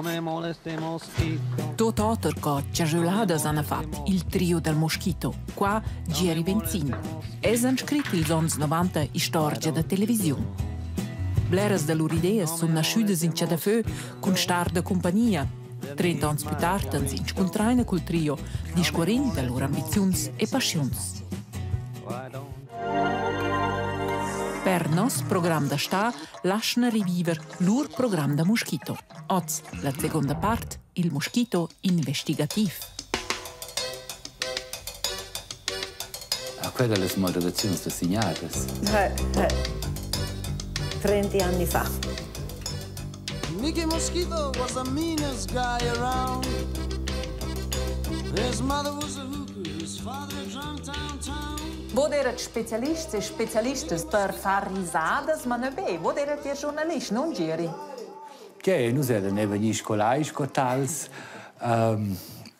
me moleste mosquito. Tot otter co ciageladas hanno fatto il trio del Moschito, qua Gieri Benzin. Es han scritto ils ans 90 storia da televisione. Bleras de loro ideas sono nasciutas in Ciadafö con star de compagnia. 30 anni più tardi si incontrarono col trio, discorrendo le loro ambizioni e passioni. Per nostro programma da sta, lasciano rivivere il loro programma da Moschito. Oggi, la seconda parte, il Moschito investigativo. A quelle le moderazioni segnate. 30 anni fa. Mickey Mosquito was the meanest guy around. His mother was a hooker, his father a drunk downtown. Voi erate specialisti e specialisti per fare risadas, ma non è. Voi erate giornalisti, non Gieri? Che noi eravamo gli scolai, scotals.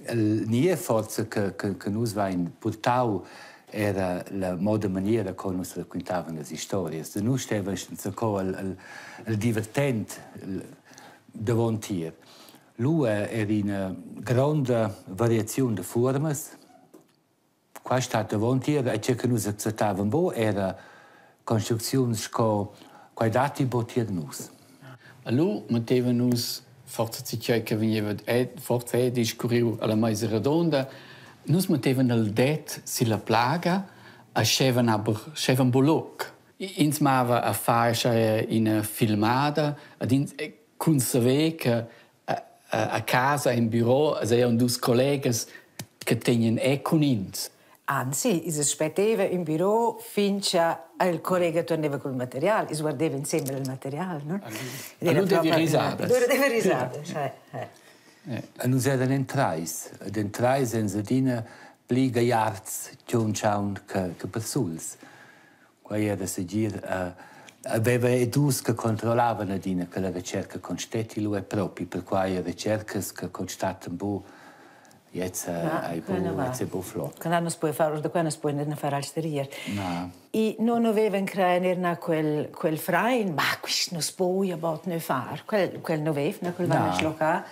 Nie forza che noi abbiamo portato era la moda maniera come si raccontavano le storie. Noi stavamo il divertente davanti. Lui era una grande variazione di forme. Qua sta davanti e ciò che noi accettavamo era costruzioni che dati botti noi. Lui metteva noi forse che veniva forse discorrivo alla mais redonda. Noi mettevano il det sulla plaga e scevan bolok. Insmava a fare in filmata e conservare che a casa in bureau erano due colleghi che tengono con ins. Anzi, si aspettava in bureau finché il collega tornava col materiale, si guardava insieme il materiale, no? Lui deve risare. Deve risare, E noi eravamo entrati senza dire pliega iarts, cion ciaun che persuls. Qua era a seguire, aveva edus che controllavano che la ricerca constati lui proprio, per cui le ricerche che constatano boh, è buon flotto. Quando non si può fare, da quando si può non fare alsteria. No. E non aveva creato quel freien, ma questo non si può fare. Quel non aveva, quel vanno slocare.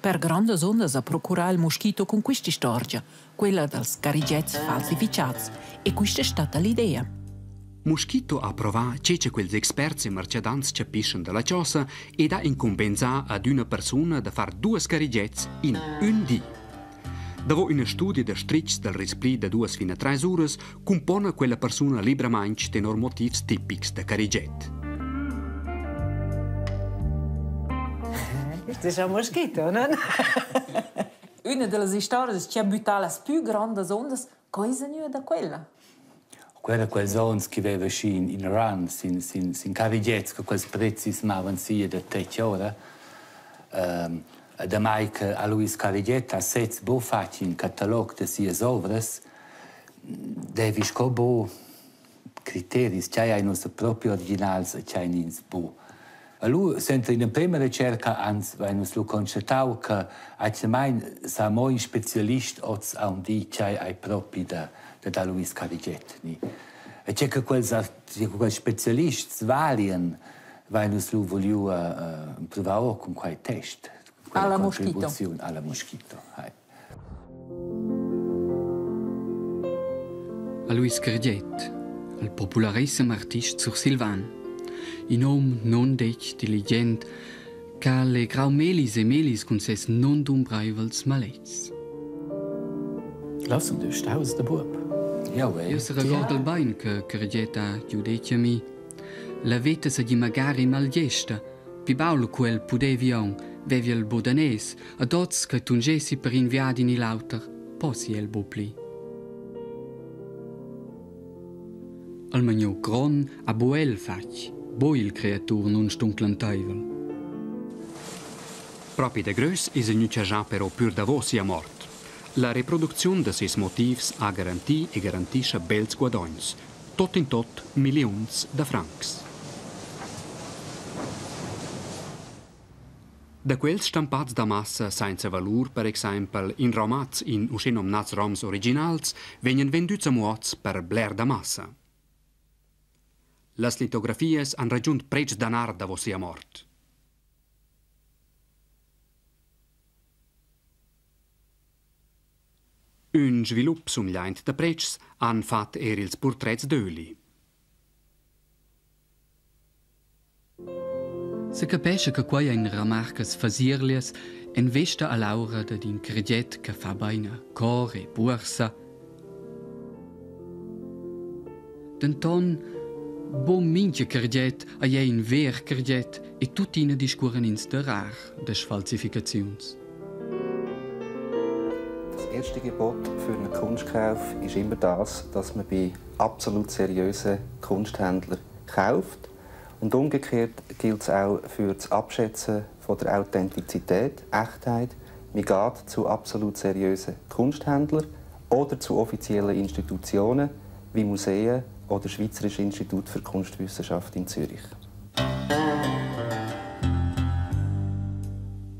Per grande onde a procurare il Moschito con questa storia, quella dei carigets falsificati. E questa è stata l'idea. Moschito ha provato che quels esperti e mercedants capiscono della cosa ed ha incombenzato ad una persona da fare 2 carigets in un dì. Dopo uno studio di stritch del rispli da 2 fino a 3 ore, compone quella persona libremente tenor motivi tipici da cariget. Questo è un moschito, no? Una delle storie che ha buttato le più grandi onde, cosa è da quella? Quella quelle zone che aveva in Iran, in carigets, che quei prezzi smavan sia da 3 ore. Da mai che a Luis Cariget ha 7 bo fatti in catalogo di sia ovras, devi scopo criteri, c'è i nostri propri originali e c'è in bo. Lui, sempre in prima ricerca, abbiamo constatato che almeno siamo un specialista a un dì c'è proprio da Luis Cariget. E c'è che quei specialisti variano, abbiamo voluto provare con quei test. Alla Moschito. Alla Moschito. A Luis Cariget, il popularissimo artista sur Silvan. In nome non dec diligent, che le grau melis e melis con ses non dumbraivels malets. Lass du staus der Bub. Ja, beh. Io se ricordo il bain che Cariget ha giudeciami. La vita se di magari malgesta, pi baul quel pudevion, vevi il bodanese, ad oz che tungesi per inviadi ni lauter, posi el bopli. Al magno gron a boel fac. Boi il creatur non stunclan teivel. Proprio de grös is un già però pur da sia mort. La reproduzione de ses motivs ha garantì e garantisce bels guadagns, tot in tot milions de francs. Da quels stampats da massa senza valur, per esempio, in romats in uscenomnats roms originals, venien venduts a muots per bler da massa. Las litografies han raggiunt preig danar da sia mort. Un svilup sun gleint da prets han fat ils portrets d'öli. Se capisce che qua in ramarcas fasirlias en vesta a Laura da din credet che fa baina cor e borsa. Denton bom minche credet a je in ver credet e tutti ne discuren ins der rar des Falsifikations. Das erste Gebot für einen Kunstkauf ist immer das, dass man bei absolut seriösen Kunsthändlern kauft. Und umgekehrt gilt es auch für das Abschätzen von der Authentizität, Echtheit. Man geht zu absolut seriösen Kunsthändlern oder zu offiziellen Institutionen wie Museen oder das Schweizerische Institut für Kunstwissenschaft in Zürich.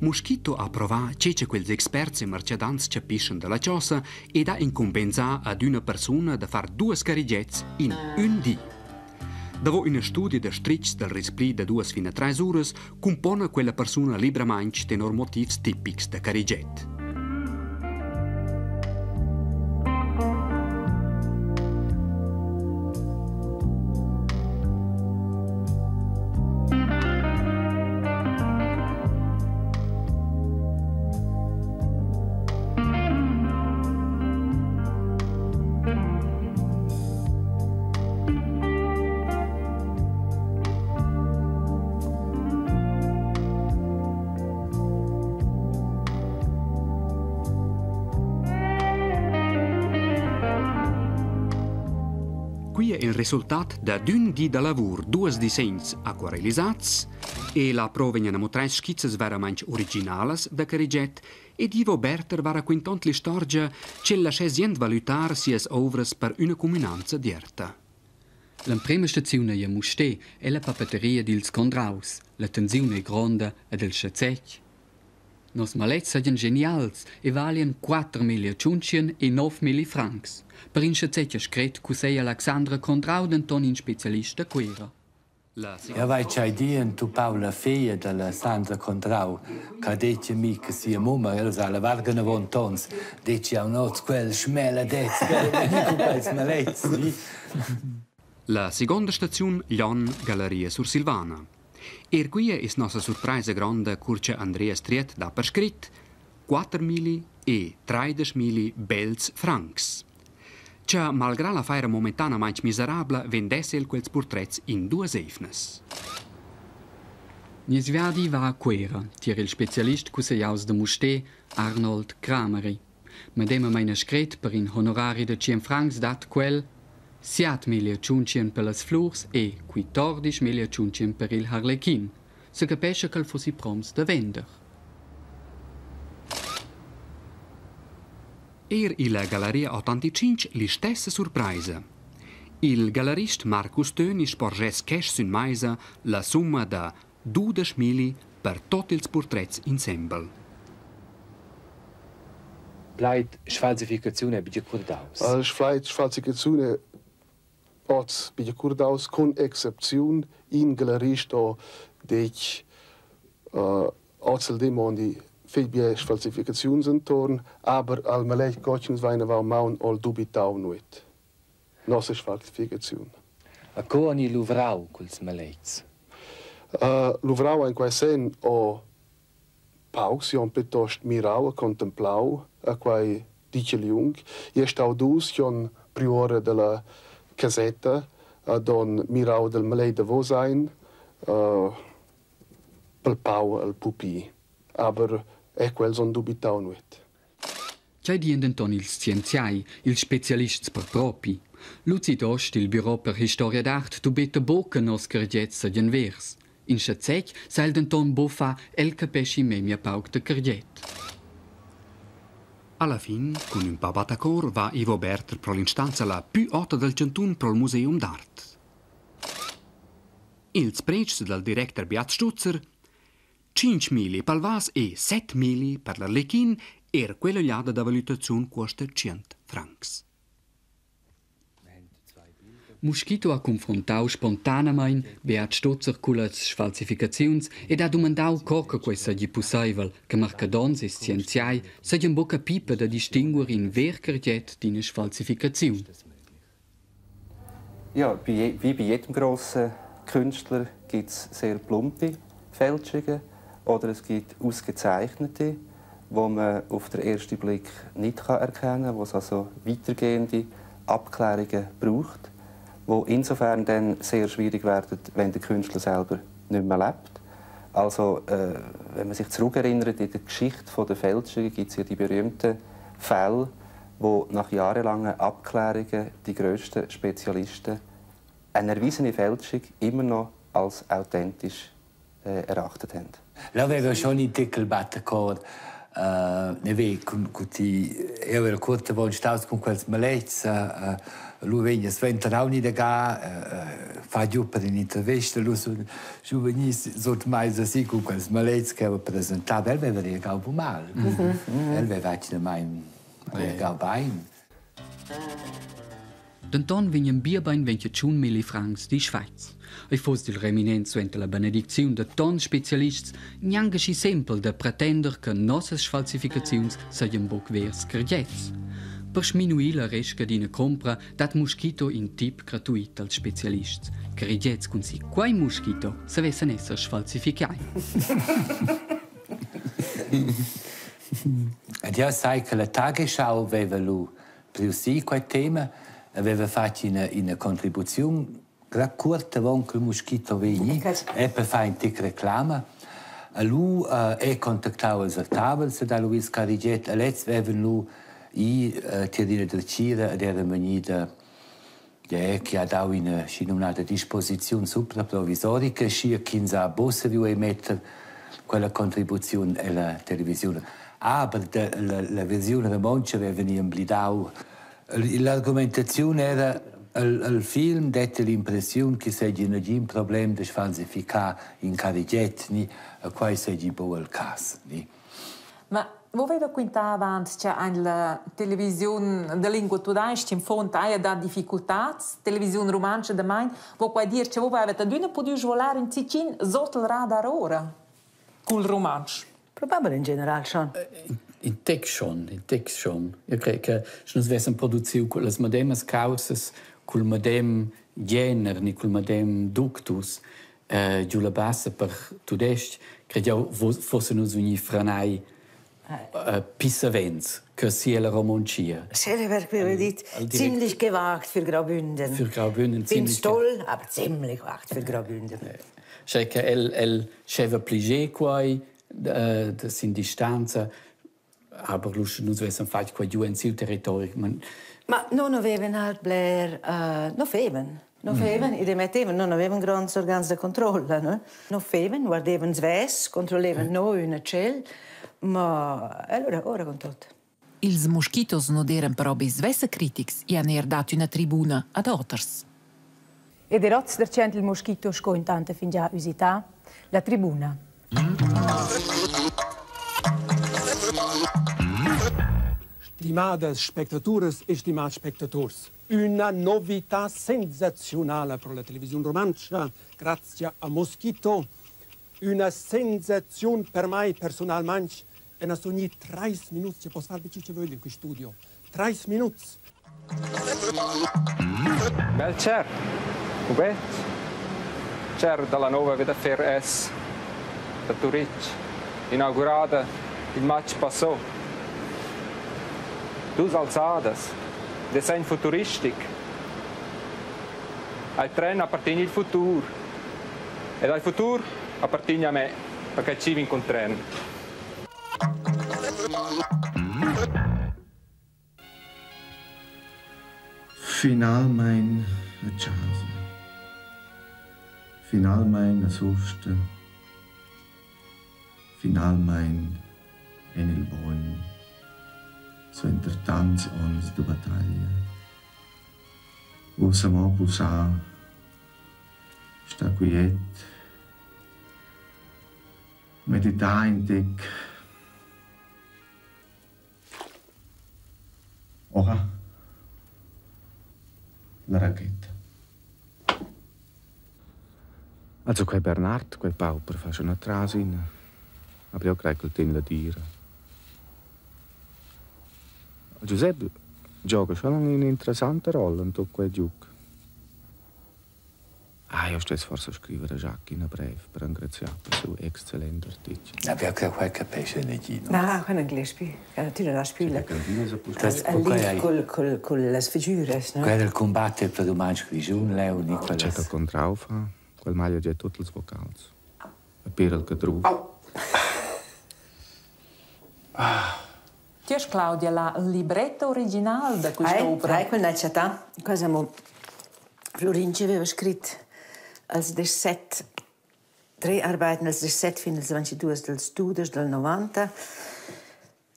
Mosquito ha provato che quels experts e mercedants capiscono della cosa e da incompensare ad una persona da fare 2 scarigets in un dì. Dopo uno studio de strics del respli de 2 fino a 3 ore, compone quella persona libremente tenor motivi tipici de cariget. Qui è il risultato da d'un di da lavoro, 2 disegni acquarellizzati e la proveniano 3 schizze veramente originali da cariget ed Ivo Berter va raccontando la storia che la scesiente valutare sia ovres per una comunanza dierta. La prima stazione a Musté è la papeteria d'Ils Condraus, la tensione grande e del schatzec. Nos malets sono genials e valien 4.500 e 9.000 francs. Per in schatzec scret cusei Alexandra Condrau d'Anton in specialista quera. Ja vai c'hai dien tu Paula Feia della Sandra Condrau, che dice mi che sia mumma, e lo sa, la vargano vontons, dice a un oz quel schmella dez, quel malets. La seconda stazione, Lion, Galleria sur Silvana. Qui è nostra sorpresa grande curce Andrea Striet da per scrit 4.000 e 13.000 belz francs. Cioè, malgrado la faira momentana manch miserabla, vendesse quels portrets in 2 efnes. Nies viadi va a quera, tier il specialist cuseiaus de Musté, Arnold Krameri. Medema meine scret per in honorari de 100 francs dat quel 7.500 per las flurs e 14.500 per il harlequin. Se capisce che fossi proms da vender. La Galleria 85 la stessa sorpresa. Il gallerist Marcus Töni sporges cash sun maisa la summa da 12.000 per tutti i portrets ensemble. Bleit Falsificazione bi curdaus. Falsificazione oz bi curdaus con exception in gallerist o dec ozel demondi Febie Falsifikationsentorn, aber al malech Gottchens weine war maun all dubitau nuit. Nosse Falsifikation. A coani luvrau culs malets. Luvrau in quai sen o pausion piuttosto mirau a contemplau a quai diceliung. Stau dus jon priore della casetta don mirau del malei de vosain pel pau al pupi. Aber quel son dubitau nuit. C'è diendenton ils scienziai, ils specialists per propi. Lucidost il Büro per Historia d'Art tu bete boca nos cardietza gen vers. In schatzec sail denton bofa el capesci memia pauc de cardiet. Alla fin, con un pabatacor, va Ivo Berter pro l'instanza la più alta del Cantun pro il Museum d'Art. Ils preci del director Beat Stutzer 5.000 per il vas e 7.000 per l'Arlequin quello liada da valutazione costa 100 francs. Mosquito ha confrontau spontaneamente Beat Stutzer con le falsificazioni ed ha domandau cosa questo gli possibile che marcadons e scienziai siano bocca pipa da distinguere in ver carget di una falsificazione. Ja, wie bei jedem grossen Künstler gibt es sehr plumpe Fälschungen oder es gibt ausgezeichnete, die man auf den ersten Blick nicht erkennen kann, wo es also weitergehende Abklärungen braucht, die insofern dann sehr schwierig werden, wenn der Künstler selber nicht mehr lebt. Also, wenn man sich zurückerinnert, in der Geschichte der Fälschungen gibt es ja die berühmten Fälle, wo nach jahrelangen Abklärungen die grössten Spezialisten eine erwiesene Fälschung immer noch als authentisch erachtet haben. L'aveva schon in Tickelbatte cor, ne ve, con ti, io ero corta von staus con quels malets, lui vegna sventerauni da ga, fa giù per un'intervista, lui su venis sot mais assim con quels malets che aveva presentato, el aveva reagato mal. El aveva fatto mai reagato bene. D'anton vegnan bierbein 21 mili francs di Schweiz. E fos dil reminent suente la benedicziun de ton specialists, nianga schi sempel de pretender che nossas falsificaziuns seien boc vers cargets. Per sminuir la resca d'ina compra, dat Mosquito in tip gratuit als specialists. Cargets con si quai Mosquito savessen esser falsificai. Ed io sai che la Tagesschau aveva lu più sì quel tema, aveva fatto una contribuzione corta con il Mosquito vegni e per fare un tic reclama. Lui è contattato al tavolo da Luis Cariget e let's aveva lui tirare del cira ed era venuta che ha dato una disposizione supraprovvisorica che 15 bosse di mettere quella contribuzione alla televisione. Aber la versione da Monce aveva imblidato. L'argomentazione era il film dette l'impressione che sia un problema di falsificare in carigetni e qua sia il caso. Ma voi avete quintato avanti che la televisione di lingua tedesca in fondo ha dato difficoltà, televisione romancia da mai, vuoi qua dire che voi avete non potuto volare in Ticino sotto il radar ora con il romanzo? Probabilmente in generale, schon. In text schon. Io credo che se non avessimo produzione con le medesime cause, con il medesimo genere, con il medesimo ductus, giù la bassa per tedesco, credo che fosse una franai Pissavens, che sia la romancia. Selber dit ziemlich gewagt für Graubünden. Für Graubünden ziemlich toll, aber ziemlich gewagt für Graubünden. Cioè che el sceva pligé quai in distanza, aber lus non avessem fatto qua giù in sil territorio. Ma non avevano halt Blair, non feven, i mettevano, non avevano grandi organi di controllo, no? Non feven, guardavano sves, controllavano noi una cell, ma allora ora con tutto. Ils mosquitos non erano però besvesse critics e hanno dato una tribuna ad others. Ed è rozz der cent il mosquito sco in tante fin già usità, la tribuna. Stimadas spectatores e stimats spectators, una novità sensazionale per la televisione romancia, grazie a Mosquito. Una sensazione per me personalmente. E non sono 30 minuti, ci posso fare ciò che voglio in questo studio. 30 minuti. Bel cer, ubet. Cer dalla nuova VFRS da Turic, inaugurata il match passò. 2 alzadas, design futuristic. Al treno appartiene il futuro. E dal futuro appartiene a me, perché ci vi incontriamo. Finalmente a casa. Finalmente a sosta. Finalmente nel buon. So entre tanti anni di battaglia. O siamo pusà. Sta quiet. Meditare in tec. Ora la racchetta. Also quel Bernard, quel Pauper, fa schon eine Trasin. Aber io credo che il ten la dire. Giuseppe gioca schon un'interessante rolla in tutto quel gioco. Io sto forse a scrivere a Jacques in breve per ringraziare per il suo eccellente articolo. Abbiamo qualche pesce leggino. No, con inglese, tu non la spilla. Con le sfigure, no? Quello il combattere per domani scrigione, Leo, Nicola. C'è da contraufa, quel maglia c'è tutti i vocali. E per il cadru. Ti è Claudia la libretto originale di questa opera? Quando è città, cosa mo Florin ci aveva scritto als 17 tre arbeiten als 17 fino al 22 del studios del 90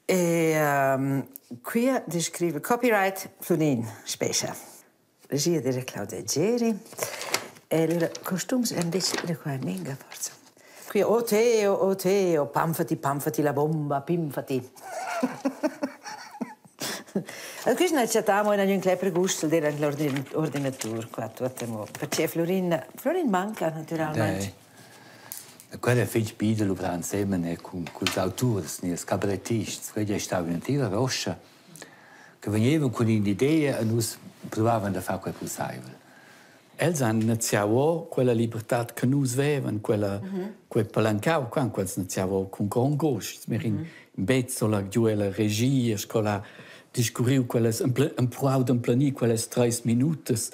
e qui descrive copyright Florin Specia, regia di Claudia Geri e i costumi erano di qua minga forza. Qui o Teo, pamfati la bomba, pimfati. Questo è stato un kleppere gusto dell'ordinatore perché Florin manca naturalmente. Quello è figlio di lavorare insieme con gli autori, con i cabarettisti. Quello è stato una tira rossa che venivano con un'idea e noi provavano a fare quel possibile. Els hanno iniziato quella libertà che noi avevamo, quel palancao, quando iniziavo con gran gusto. In Bezzola, la regia, scuola, discorriu un prou d'emplenir quelles 3 minutos,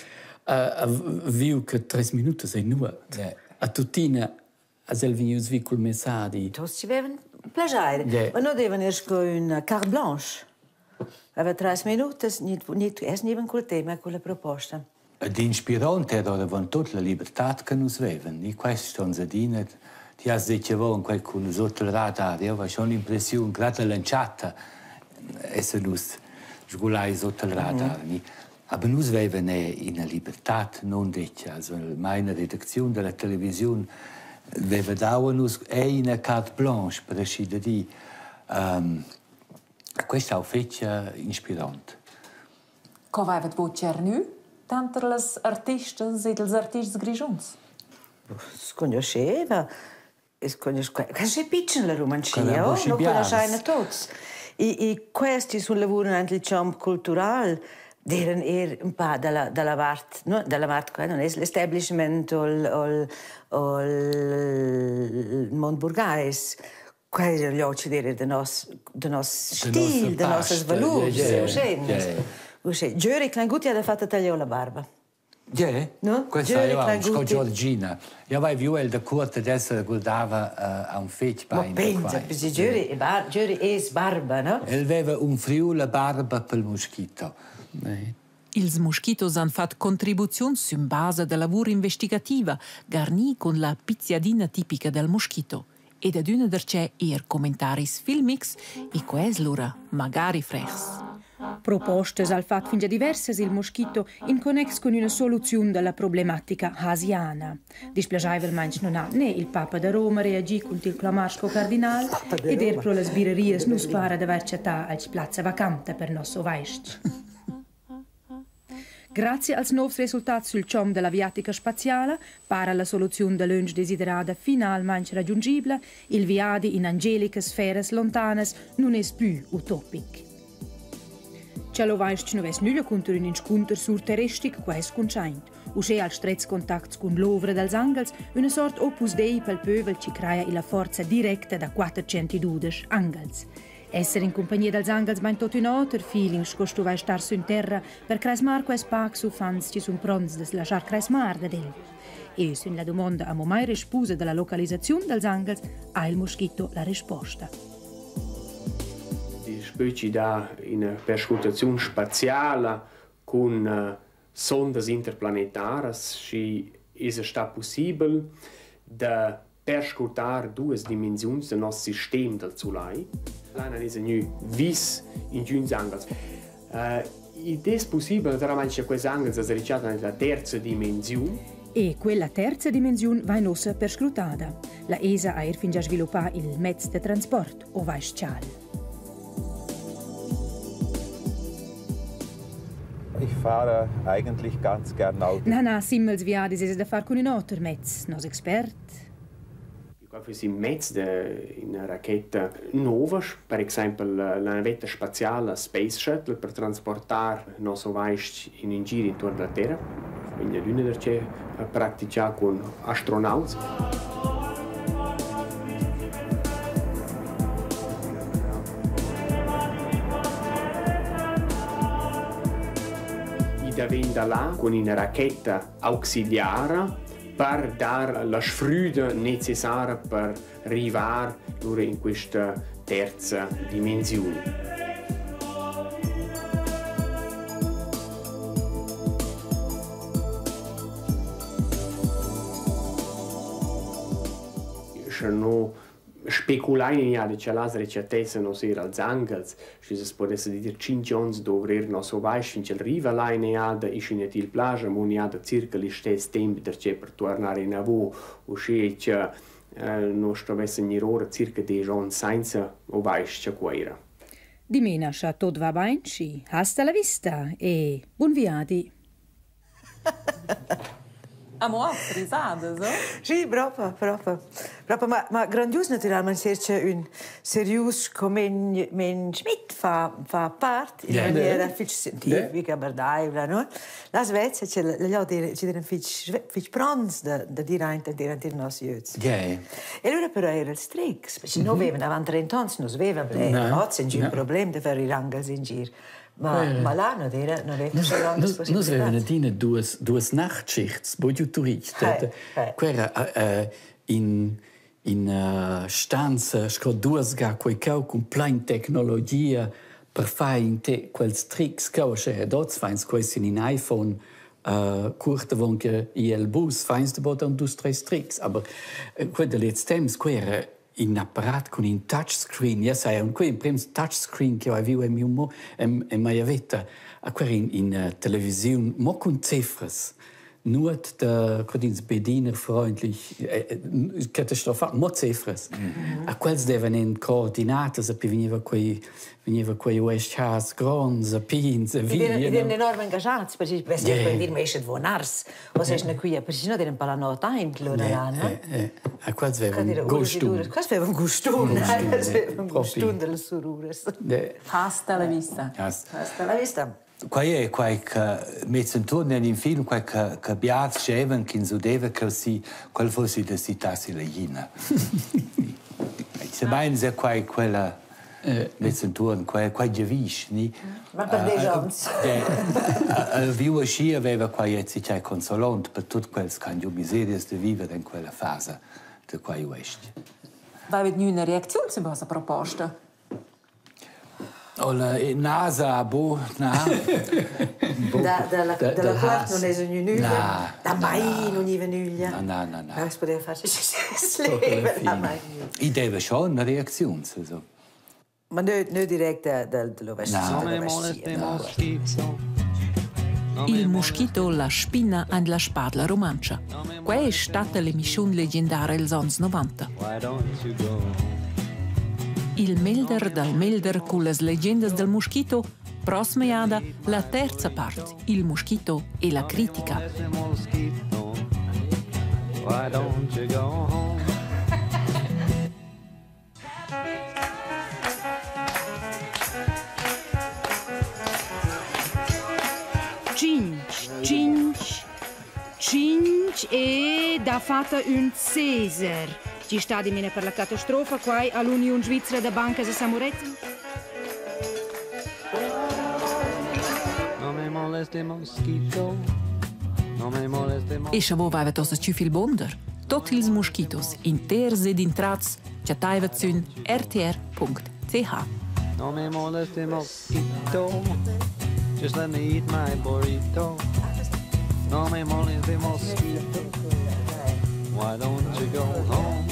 viu che 3 minutos è nuot. A tutina, as el venius vi col messadi. Tutti ci avevano piacere, ma non devono essere una carte blanche. Aveva 3 minutos, non col tema, con la proposta. Ed inspirante era tutta la libertà che noi avevamo. E questo è un ti has detto in quel sotto il radar, io avevo l'impressione, grazie alla lanciata, essere noi sgulai sotto il radar. Ma noi avevamo una libertà non detta. Mai una redazione della televisione aveva dato una carte blanche per decidere. Questo è un fatto ispirante. Come avete voi cernu? Tanto gli artisti e gli artisti grigions? Conosceva. Questa è piccola la romancia, non conosciamo tutti. E questi sono lavori anche il campo culturale, erano un po' dalla parte, no? Dalla parte, non è l'establishment o il mondo borghese. Questi sono gli occhi del nostro stile, dei nostri valori. Giuri Clangutti ha fatto tagliare la barba. No? Questa è una Giorgina. Io avevo il da corte adesso guardava a un fetch. Ma pensa, perché Giuri è barba, no? E aveva un friula barba per il moschito. Ils moschitos han fatto contribuzioni su base del lavoro investigativo, garni con la pizziadina tipica del moschito. Ed ad una dercè commentaris filmix e quesl'ora magari frechs. Propostes al fatto fin già diverse il moschito in connex con una soluzione della problematica asiana. Dispiacevolmente non ha né il Papa da Roma reagì con il clamarsco cardinale ed pro le sbirrerie non spara da città al piazza vacante per nostro vaist. Grazie als nuovi risultati sul ciom della viatica spaziale, para la soluzione dell'unge desiderata finalmente raggiungibile, il viadi in angeliche sfere lontanes non è più utopic. Ce lo vaist non ves nulla contro un incontro sur terrestic quais conscient, usce al strets contacts con l'ovra dels angels, una sort opus dei pel pövel ci crea la forza diretta da 412 angels. Essere in compagnia dels angels bain tot un alter feeling scosto vai star su in terra per cresmar quais pac su fans ci sun prons des lasciar cresmar da del. E se la domanda amo mai risposa della localizzazione dels angels, ha il moschito la risposta. Specie da in perscutazione spaziale con sondas interplanetares ci è stato possibile da perscutare 2 dimensioni del nostro sistema del Sole. L'anno è nu vis in giuns angels. Ed è possibile veramente questi angeli si ricercano nella terza dimensione. E quella terza dimensione va nostra perscrutata. La ESA ha fin già sviluppato il mezzo di trasporto o vaisciale. Ich fahre eigentlich ganz gern Auto. Na, simmels viadis es da far con un altro mezz, nos expert. Qualche si mezz in una racchetta nuova, per esempio la navetta spaziale Space Shuttle per trasportare i nostri vaisti in giro intorno alla Terra. Quindi l'una da c'è praticare con astronauti. Da venda là con una racchetta ausiliare per dare la sfruda necessaria per arrivare in questa terza dimensione. Sono speculare in iade che las recetesse non si als angels, ci si potesse dire 5 anni dovrer no so vai finché arriva là in iade e in il plage ma in iade circa gli stessi tempi per tornare in avo o che non stesse in ora circa 10 anni senza o vai che quaira. Di mena scia tot va bene, ci hasta la vista e buon viadi. Amo risate, so? Sì, proprio. Ma grandios naturalmente cerca un serius come men Schmidt fa parte in maniera scientifica, bardaiva, no? La Svezia c'è la c'è fich prons da dirante i nostri jöts. E allora però era il strix, perché non avevano avanti 30 anni, non aveva oggi c'è un problema di fare i rangels in giro. Ma là non aveva Nos avevano due Nachtschichts, wo du turisti. Quella in stanza, scorduasga, quei con plain tecnologia per fare quels tricks, che dort feins questi in iPhone, curte vonke il bus, feins de bot und dus 3 tricks, aber quella letztems quella in apparat con un touchscreen, ja sai, un quel primo touchscreen che ho visto in mia vita, a quel in televisione, mo con cifras, nur der codins bediener freundlich, katastrophal, mo cifras. A quels devono in coordinate, se veniva quei West House grons, pins, via. Erano enorme ingagati, perché per dire me esce vonars, o se ne qui, perché non erano parlano tanto loro là, no? A quels avevano gustun. Quels avevano gustun, avevano gustun delle surures. Hasta la vista. Hasta la vista. Qua è qualche mezzenturno in film, qualche biaz scheven che insudeva che si quel fosse da citarsi la Gina. Se mai se quella mezzenturno, quel giavish, ni. Ma per dei gens. Il vivo sci aveva qua jetzt c'è consolante per tutti quels candio miserias di vivere in quella fase di quei west. Va avete una reazione su questa proposta? La NASA, na. Dalla quarta non è venuta. Da mai non è venuta. No. Ma si poteva fare sleva mai. I deve schon una reazione, so. Ma non diretta dall'Ovest. Il moschito, la spina e la spadla romancia. Questa è stata l'emissione leggendaria degli anni 90. Il Melder dal Melder con le leggende del moschito, prossima iada, la terza parte, il moschito e la critica. Cinque e da fatta un Caesar. Ci sta di mine per la catastrofa qua all'Unione Svizzera da Banca di Samuretti? E se voi avete più viel Wunder, tutti i moschitos inters ed intrats, chattaiva zun rtr.ch. No me moleste mosquito, just let me eat my burrito. No me moleste mosquito, why don't you go home?